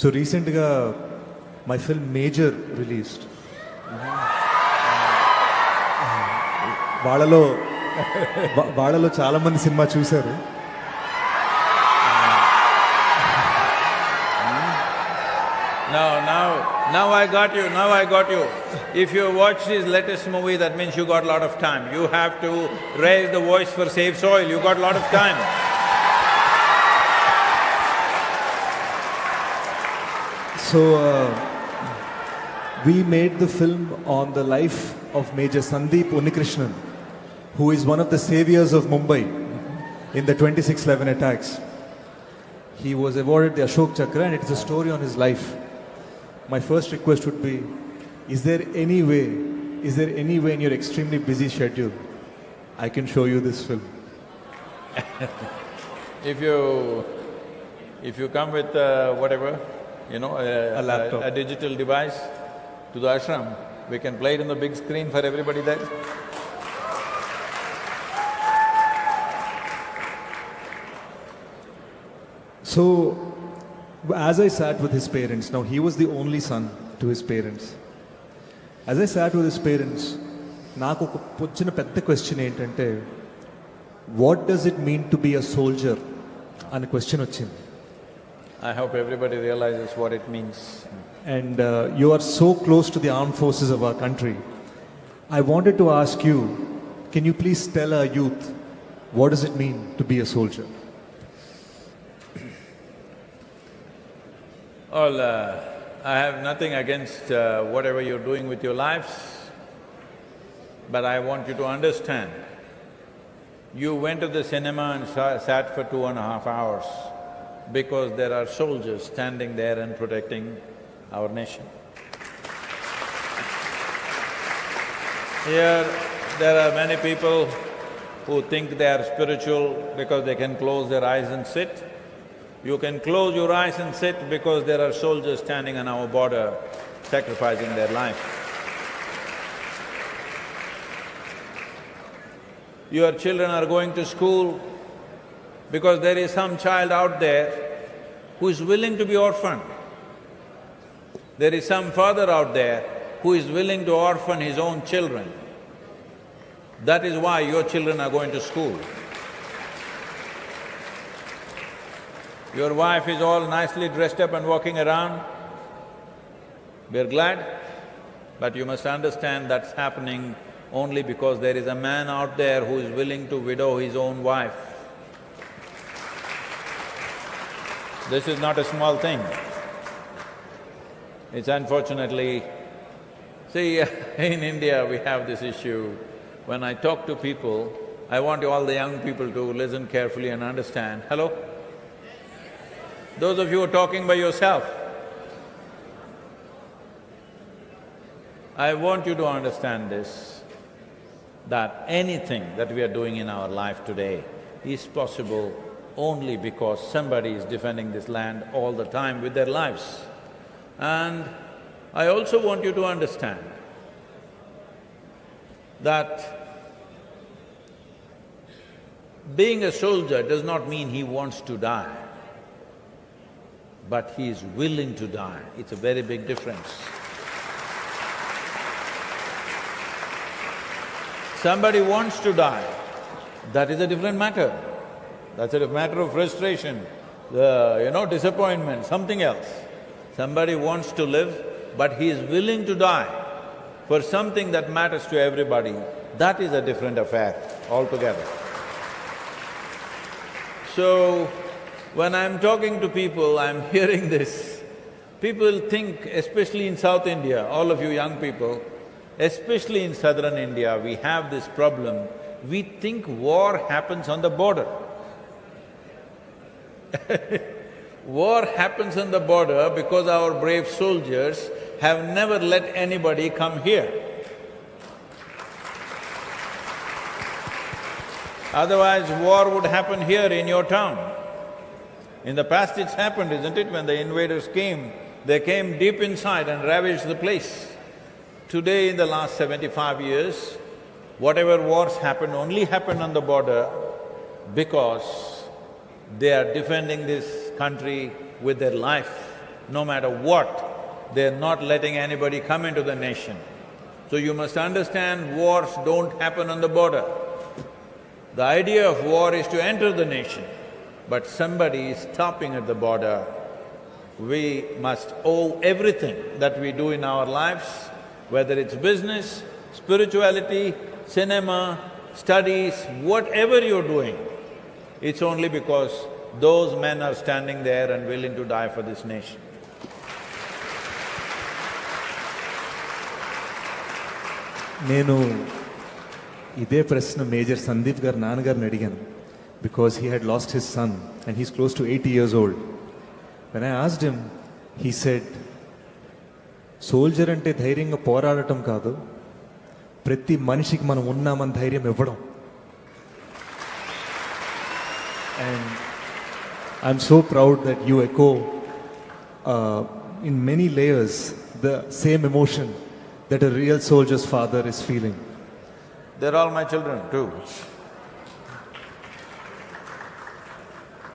So రీసెంట్గా my film major released. వాళ్ళలో చాలా మంది సినిమా చూశారు. Now I got you, now I got you. If you watch his latest movie, that means you got a lot of time. You have to raise the voice for Save Soil, you got a lot of time. So, we made the film on the life of Major Sandeep Unnikrishnan, who is one of the saviors of Mumbai in the 26/11 attacks. He was awarded the Ashok Chakra and it is a story on his life. My first request would be, is there any way in your extremely busy schedule I can show you this film? If you come with whatever, you know, A laptop. a digital device to the ashram, we can play it on the big screen for everybody there. So, as I sat with his parents, now he was the only son to his parents. As I sat with his parents, నాకు ఒక వచ్చిన పెద్ద question ఏంటంటే, what does it mean to be a soldier అనే question వచ్చింది. I hope everybody realizes what it means. And you are so close to the armed forces of our country. I wanted to ask you, can you please tell our youth, what does it mean to be a soldier? Well, I have nothing against whatever you're doing with your lives, but I want you to understand, you went to the cinema and sat for 2.5 hours because there are soldiers standing there and protecting our nation. Here, there are many people who think they are spiritual because they can close their eyes and sit. You can close your eyes and sit because there are soldiers standing on our border, sacrificing their life. Your children are going to school because there is some child out there who is willing to be orphaned. There is some father out there who is willing to orphan his own children. That is why your children are going to school. Your wife is all nicely dressed up and walking around. We're glad, but you must understand that's happening only because there is a man out there who is willing to widow his own wife. This is not a small thing. It's unfortunately… See, in India we have this issue. When I talk to people, I want all the young people to listen carefully and understand. Hello? Those of you who are talking by yourself, I want you to understand this, that anything that we are doing in our life today is possible only because somebody is defending this land all the time with their lives. And I also want you to understand that being a soldier does not mean he wants to die, but he is willing to die. It's a very big difference. Somebody wants to die, that is a different matter. That's a matter of frustration, disappointment, something else. Somebody wants to live, but he is willing to die for something that matters to everybody. That is a different affair altogether. So, when I'm talking to people, I'm hearing this. People think, especially in South India, all of you young people, especially in southern India, we have this problem. We think war happens on the border. War happens on the border because our brave soldiers have never let anybody come here. Otherwise, war would happen here in your town. In the past it's happened, isn't it? When the invaders came, they came deep inside and ravaged the place. Today, in the last 75 years, whatever wars happen only happen on the border because they are defending this country with their life. no matter what, they're not letting anybody come into the nation. So you must understand, wars don't happen on the border. The idea of war is to enter the nation, but somebody is stopping at the border. We must owe everything that we do in our lives, whether it's business, spirituality, cinema, studies, whatever you're doing, it's only because those men are standing there and willing to die for this nation. నేను ఇదే ప్రశ్న major Sandeep గారు నాన్నగారిని అడిగాను, because he had lost his son and he's close to 80 years old. When I asked him, he said, soldier అంటే ధైర్యంగా పోరాడటం కాదు, ప్రతి మనిషికి మనం ఉన్నామని ధైర్యం ఇవ్వడం. And I'm so proud that you echo in many layers the same emotion that a real soldier's father is feeling. They're all my children too.